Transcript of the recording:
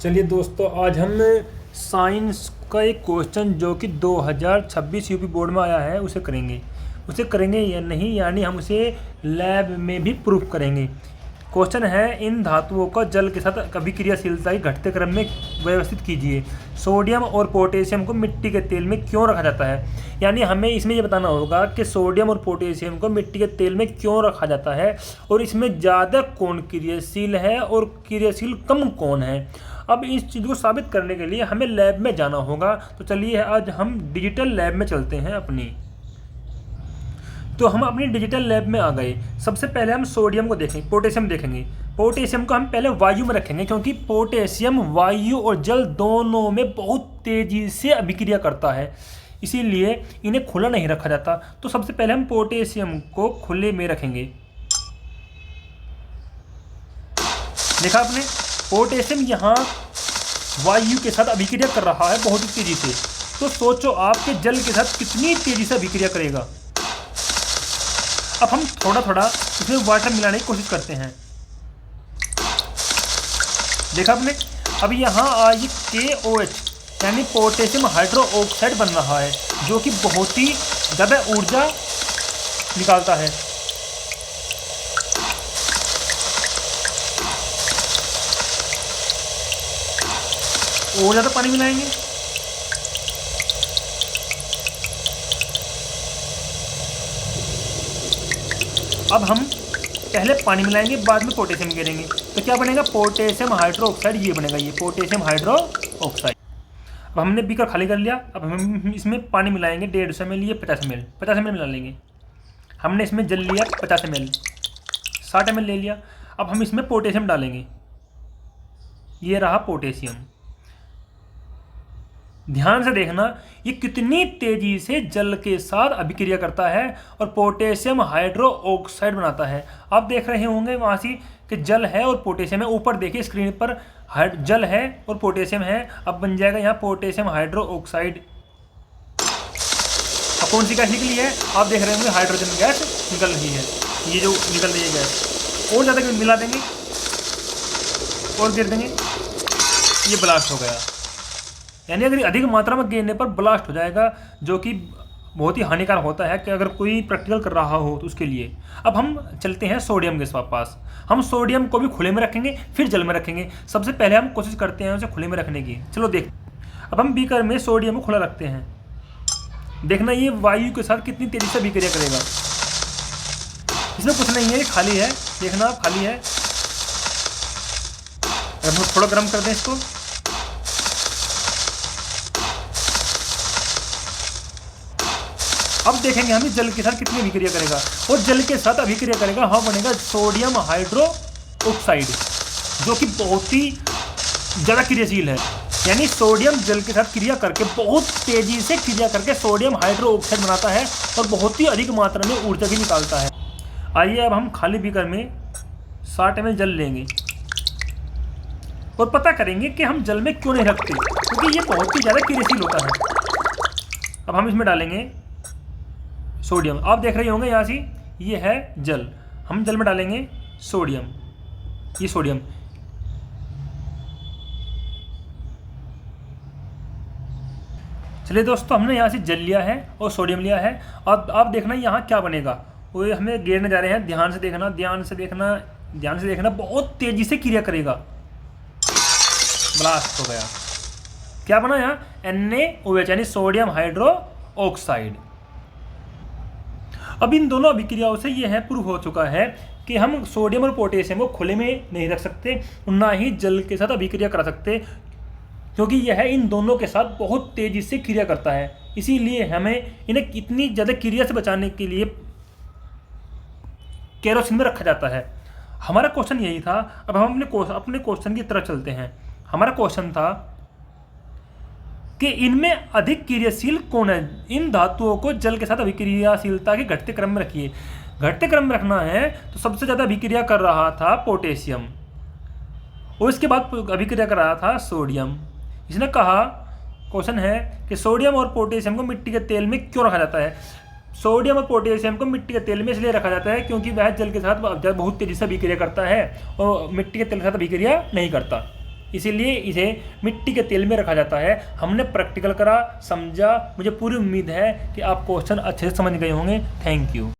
चलिए दोस्तों, आज हम साइंस का एक क्वेश्चन जो कि 2026 यूपी बोर्ड में आया है उसे करेंगे या नहीं, यानी हम उसे लैब में भी प्रूफ करेंगे। क्वेश्चन है, इन धातुओं का जल के साथ अभिक्रियाशीलता के घटते क्रम में व्यवस्थित कीजिए। सोडियम और पोटेशियम को मिट्टी के तेल में क्यों रखा जाता है। यानी हमें इसमें ये बताना होगा कि सोडियम और पोटेशियम को मिट्टी के तेल में क्यों रखा जाता है और इसमें ज़्यादा कौन क्रियाशील है और क्रियाशील कम कौन है। अब इस चीज़ को साबित करने के लिए हमें लैब में जाना होगा। तो चलिए आज हम डिजिटल लैब में चलते हैं अपनी। तो हम अपनी डिजिटल लैब में आ गए। सबसे पहले हम सोडियम को देखेंगे, पोटेशियम देखेंगे। पोटेशियम को हम पहले वायु में रखेंगे, क्योंकि पोटेशियम वायु और जल दोनों में बहुत तेज़ी से अभिक्रिया करता है, इसीलिए इन्हें खुला नहीं रखा जाता। तो सबसे पहले हम पोटेशियम को खुले में रखेंगे। देखा आपने, पोटेशियम यहाँ वायु के साथ अभिक्रिया कर रहा है बहुत ही तेजी से। तो सोचो आपके जल के साथ कितनी तेजी से अभिक्रिया करेगा। अब हम थोड़ा थोड़ा इसमें वाटर मिलाने की कोशिश करते हैं। देखा आपने, अब यहाँ आई KOH यानी पोटेशियम हाइड्रो ऑक्साइड बन रहा है, जो कि बहुत ही ज़्यादा ऊर्जा निकालता है। और ज़्यादा पानी मिलाएंगे। अब हम पहले पानी मिलाएंगे, बाद में पोटेशियम गिरेंगे। तो क्या बनेगा, पोटेशियम हाइड्रो ऑक्साइड ये बनेगा, ये पोटेशियम हाइड्रो ऑक्साइड। अब हमने बीकर खाली कर लिया। अब हम इसमें पानी मिलाएंगे 150 ml, ये 50 ml मिला लेंगे। हमने इसमें जल लिया 50 ml, 60 ml ले लिया। अब हम इसमें पोटेशियम डालेंगे, ये रहा पोटेशियम। ध्यान से देखना ये कितनी तेजी से जल के साथ अभिक्रिया करता है और पोटेशियम हाइड्रो ऑक्साइड बनाता है। आप देख रहे होंगे वहाँ से कि जल है और पोटेशियम है। ऊपर देखिए स्क्रीन पर जल है और पोटेशियम है। अब बन जाएगा यहाँ पोटेशियम हाइड्रो ऑक्साइड। अब कौन सी गैस निकली है, आप देख रहे होंगे हाइड्रोजन गैस निकल रही है। ये जो निकल रही है गैस, और ज़्यादा मिला देंगे और गिर देंगे, ये ब्लास्ट हो गया। यानी अगर अधिक मात्रा में गिरने पर ब्लास्ट हो जाएगा, जो कि बहुत ही हानिकारक होता है कि अगर कोई प्रैक्टिकल कर रहा हो तो उसके लिए। अब हम चलते हैं सोडियम के पास। हम सोडियम को भी खुले में रखेंगे, फिर जल में रखेंगे। सबसे पहले हम कोशिश करते हैं उसे खुले में रखने की। चलो देख, अब हम बीकर में सोडियम को खुला रखते हैं। देखना ये वायु के साथ कितनी तेजी से अभिक्रिया करेगा। इसमें कुछ नहीं है, ये खाली है। देखना खाली है। अगर हम थोड़ा गर्म कर दें इसको, अब देखेंगे हम जल के साथ कितनी अभिक्रिया करेगा। और जल के साथ अभिक्रिया करेगा, हाँ बनेगा सोडियम हाइड्रो ऑक्साइड, जो कि बहुत ही ज़्यादा क्रियाशील है। यानी सोडियम जल के साथ क्रिया करके बहुत तेज़ी से क्रिया करके सोडियम हाइड्रो ऑक्साइड बनाता है और बहुत ही अधिक मात्रा में ऊर्जा भी निकालता है। आइए अब हम खाली बीकर में 60 ml जल लेंगे और पता करेंगे कि हम जल में क्यों नहीं रखते, क्योंकि ये बहुत ही ज़्यादा क्रियाशील होता है। अब हम इसमें डालेंगे सोडियम। आप देख रहे होंगे यहाँ से ये है जल, हम जल में डालेंगे सोडियम, ये सोडियम। चलिए दोस्तों, हमने यहाँ से जल लिया है और सोडियम लिया है। अब आप देखना यहाँ क्या बनेगा, वो हमें गिरने जा रहे हैं। ध्यान से देखना, ध्यान से देखना, ध्यान से देखना। बहुत तेजी से क्रिया करेगा, ब्लास्ट हो गया। क्या बना यहाँ, NaOH यानी सोडियम हाइड्रो ऑक्साइड। अब इन दोनों अभिक्रियाओं से यह प्रूफ हो चुका है कि हम सोडियम और पोटेशियम को खुले में नहीं रख सकते, ना ही जल के साथ अभिक्रिया करा सकते, क्योंकि यह इन दोनों के साथ बहुत तेज़ी से क्रिया करता है। इसीलिए हमें इन्हें इतनी ज़्यादा क्रिया से बचाने के लिए केरोसिन में रखा जाता है। हमारा क्वेश्चन यही था। अब हम अपने क्वेश्चन की तरफ चलते हैं। हमारा क्वेश्चन था कि इनमें अधिक क्रियाशील कौन है। इन धातुओं को जल के साथ अभिक्रियाशीलता के घटते क्रम में रखिए। घटते क्रम में रखना है तो सबसे ज़्यादा अभिक्रिया कर रहा था पोटेशियम और इसके बाद अभिक्रिया कर रहा था सोडियम। इसने कहा, क्वेश्चन है कि सोडियम और पोटेशियम को मिट्टी के तेल में क्यों रखा जाता है। सोडियम और पोटेशियम को मिट्टी के तेल में इसलिए रखा जाता है क्योंकि वह जल के साथ बहुत तेजी से अभिक्रिया करता है और मिट्टी के तेल के साथ अभिक्रिया नहीं करता। इसीलिए इसे मिट्टी के तेल में रखा जाता है। हमने प्रैक्टिकल करा, समझा, मुझे पूरी उम्मीद है कि आप क्वेश्चन अच्छे से समझ गए होंगे। Thank you.